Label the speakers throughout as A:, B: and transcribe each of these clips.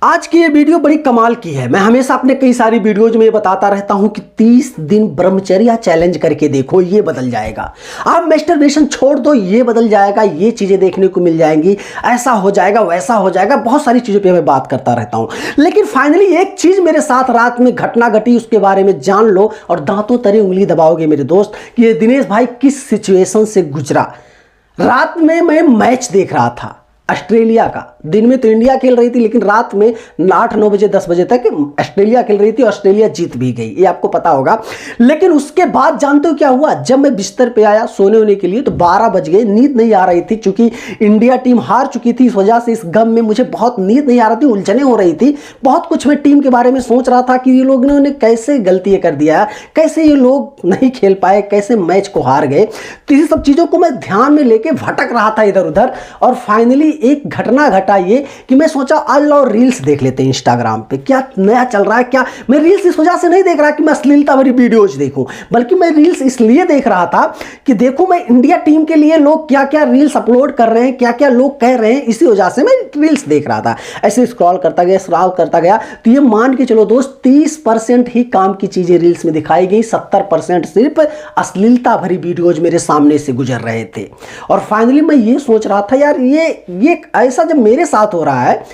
A: आज की ये वीडियो बड़ी कमाल की है। मैं हमेशा अपने कई सारी वीडियोज में बताता रहता हूं कि 30 दिन ब्रह्मचर्या चैलेंज करके देखो, ये बदल जाएगा। आप मैस्टरबेशन छोड़ दो, ये बदल जाएगा, ये चीजें देखने को मिल जाएंगी, ऐसा हो जाएगा, वैसा हो जाएगा। बहुत सारी चीजों पे मैं बात करता रहता हूं, लेकिन फाइनली एक चीज मेरे साथ रात में घटना घटी, उसके बारे में जान लो और दांतों तले उंगली दबाओगे मेरे दोस्त कि ये दिनेश भाई किस सिचुएशन से गुजरा। रात में मैं मैच देख रहा था ऑस्ट्रेलिया का। दिन में तो इंडिया खेल रही थी, लेकिन रात में 8, 9 बजे 10 बजे तक ऑस्ट्रेलिया खेल रही थी। ऑस्ट्रेलिया जीत भी गई, ये आपको पता होगा। लेकिन उसके बाद जानते हो क्या हुआ? जब मैं बिस्तर पे आया सोने होने के लिए तो 12 बज गए। नींद नहीं आ रही थी, चूंकि इंडिया टीम हार चुकी थी। इस वजह से इस गम में मुझे बहुत नींद नहीं आ रही थी, उलझने हो रही थी। बहुत कुछ मैं टीम के बारे में सोच रहा था कि ये लोग ने कैसे गलती कर दिया, कैसे ये लोग नहीं खेल पाए, कैसे मैच को हार गए। तो ये सब चीज़ों को मैं ध्यान में लेके भटक रहा था इधर उधर। और फाइनली एक घटना घटा ये कि मैं सोचा आज लो रील्स देख लेते हैं इंस्टाग्राम पे, क्या नया चल रहा है। क्या मैं रील्स इस वजह से नहीं देख रहा कि मैं अश्लीलता भरी वीडियोज देखूं, बल्कि मैं रील्स इसलिए देख रहा था कि देखो मैं इंडिया टीम के लिए लोग क्या क्या रील्स अपलोड कर रहे हैं, क्या क्या लोग कह रहे हैं। इसी वजह से मैं रील्स देख रहा था। ऐसे स्क्रॉल करता गया तो ये मान के चलो दोस्त 30% ही काम की चीजें रील्स में दिखाई गई, 70% सिर्फ अश्लीलता भरी वीडियोज मेरे सामने से गुजर रहे थे। और फाइनली मैं ये सोच रहा था यार ये ऐसा जब मेरे साथ हो रहा है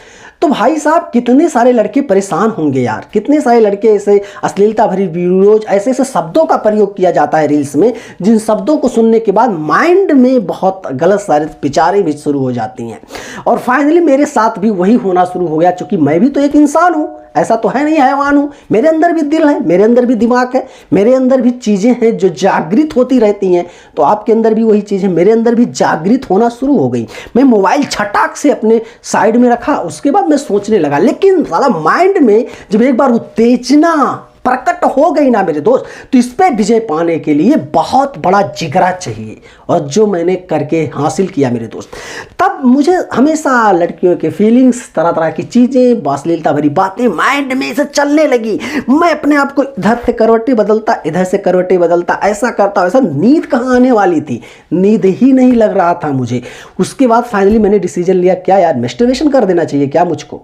A: तो भाई साहब कितने सारे लड़के परेशान होंगे यार। कितने सारे लड़के ऐसे अश्लीलता भरी वीडियोज, ऐसे ऐसे शब्दों का प्रयोग किया जाता है रील्स में, जिन शब्दों को सुनने के बाद माइंड में बहुत गलत सारे विचारें भी शुरू हो जाती हैं। और फाइनली मेरे साथ भी वही होना शुरू हो गया, क्योंकि मैं भी तो एक इंसान हूँ, ऐसा तो है नहीं हैवान हूँ। मेरे अंदर भी दिल है, मेरे अंदर भी दिमाग है, मेरे अंदर भी चीज़ें हैं जो जागृत होती रहती हैं। तो आपके अंदर भी वही चीज़ है, मेरे अंदर भी जागृत होना शुरू हो गई। मैं मोबाइल छटाक से अपने साइड में रखा, उसके बाद मैं सोचने लगा। लेकिन साला माइंड में जब एक बार उत्तेजना प्रकट हो गई ना मेरे दोस्त, तो इस पे विजय पाने के लिए बहुत बड़ा जिगरा चाहिए, और जो मैंने करके हासिल किया मेरे दोस्त। तब मुझे हमेशा लड़कियों के फीलिंग्स, तरह तरह की चीज़ें, अश्लीलता भरी बातें माइंड में से चलने लगी। मैं अपने आप को इधर से करवटें बदलता, इधर से करवटें बदलता, ऐसा करता वैसा। नींद कहाँ आने वाली थी, नींद ही नहीं लग रहा था मुझे। उसके बाद फाइनली मैंने डिसीजन लिया, क्या यार मैस्टरबेशन कर देना चाहिए क्या मुझको।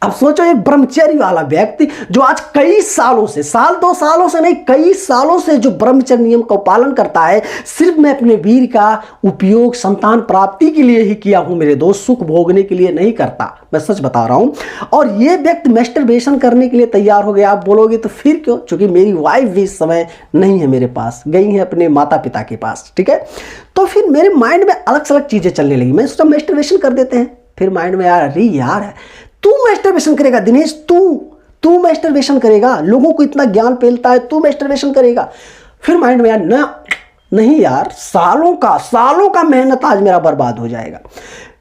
A: अब सोचो एक ब्रह्मचर्य वाला व्यक्ति जो आज कई सालों से, साल 2 सालों से नहीं, कई सालों से जो ब्रह्मचर्य नियम का पालन करता है, सिर्फ मैं अपने वीर का उपयोग संतान प्राप्ति के लिए ही किया हूं मेरे दोस्त, सुख भोगने के लिए नहीं करता, मैं सच बता रहा हूं। और ये व्यक्ति मैस्टरबेशन करने के लिए तैयार हो गया। आप बोलोगे तो फिर क्यों? क्योंकि मेरी वाइफ भी इस समय नहीं है मेरे पास, गई है अपने माता पिता के पास, ठीक है। तो फिर मेरे माइंड में अलग अलग चीजें चलने लगी। मैं सोचा मैस्टरबेशन कर देते हैं। फिर माइंड में यार, अरे यार तू मैस्टरबेशन करेगा दिनेश, तू मैस्टरबेशन करेगा, लोगों को इतना ज्ञान फैलता है, तू मैस्टरबेशन करेगा। फिर माइंड में यार नहीं यार, सालों का मेहनत आज मेरा बर्बाद हो जाएगा।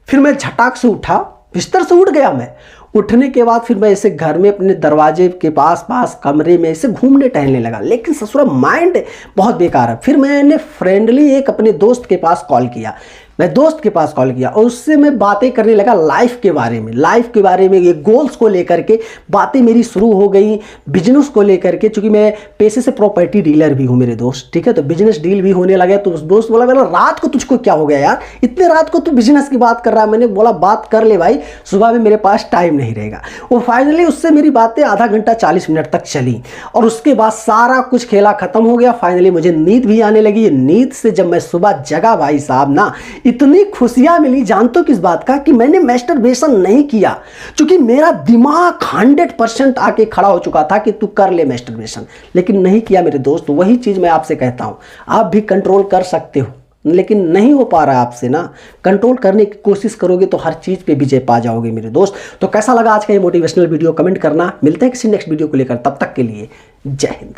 A: फिर मैं झटाक से उठा, बिस्तर से उठ गया। मैं उठने के बाद फिर मैं ऐसे घर में अपने दरवाजे के पास कमरे में ऐसे घूमने टहलने लगा। लेकिन ससुरा माइंड बहुत बेकार है। फिर मैंने फ्रेंडली एक अपने दोस्त के पास कॉल किया, और उससे मैं बातें करने लगा लाइफ के बारे में, ये गोल्स को लेकर के बातें मेरी शुरू हो गई, बिजनेस को लेकर के। चूंकि मैं पेशे से प्रॉपर्टी डीलर भी हूँ मेरे दोस्त, ठीक है, तो बिजनेस डील भी होने लगा। तो उस दोस्त बोला, मेरा रात को तुझको क्या हो गया यार, इतने रात को तू बिजनेस की बात कर रहा है। मैंने बोला बात कर ले भाई, सुबह में मेरे पास टाइम नहीं रहेगा। वो फाइनली उससे मेरी बातें आधा घंटा 40 मिनट तक चली, और उसके बाद सारा कुछ खेला खत्म हो गया। फाइनली मुझे नींद भी आने लगी। नींद से जब मैं सुबह जगा भाई साहब ना, इतनी खुशियां मिली। जानते हो किस बात का? कि मैंने मैस्टरबेशन नहीं किया, क्योंकि मेरा दिमाग 100% आके खड़ा हो चुका था कि तू कर ले मैस्टरबेशन, लेकिन नहीं किया मेरे दोस्त। वही चीज मैं आपसे कहता हूं, आप भी कंट्रोल कर सकते हो, लेकिन नहीं हो पा रहा है आपसे ना। कंट्रोल करने की कोशिश करोगे तो हर चीज पे विजय पा जाओगे मेरे दोस्त। तो कैसा लगा आज का ये मोटिवेशनल वीडियो, कमेंट करना। मिलते हैं किसी नेक्स्ट वीडियो को लेकर, तब तक के लिए जय हिंद।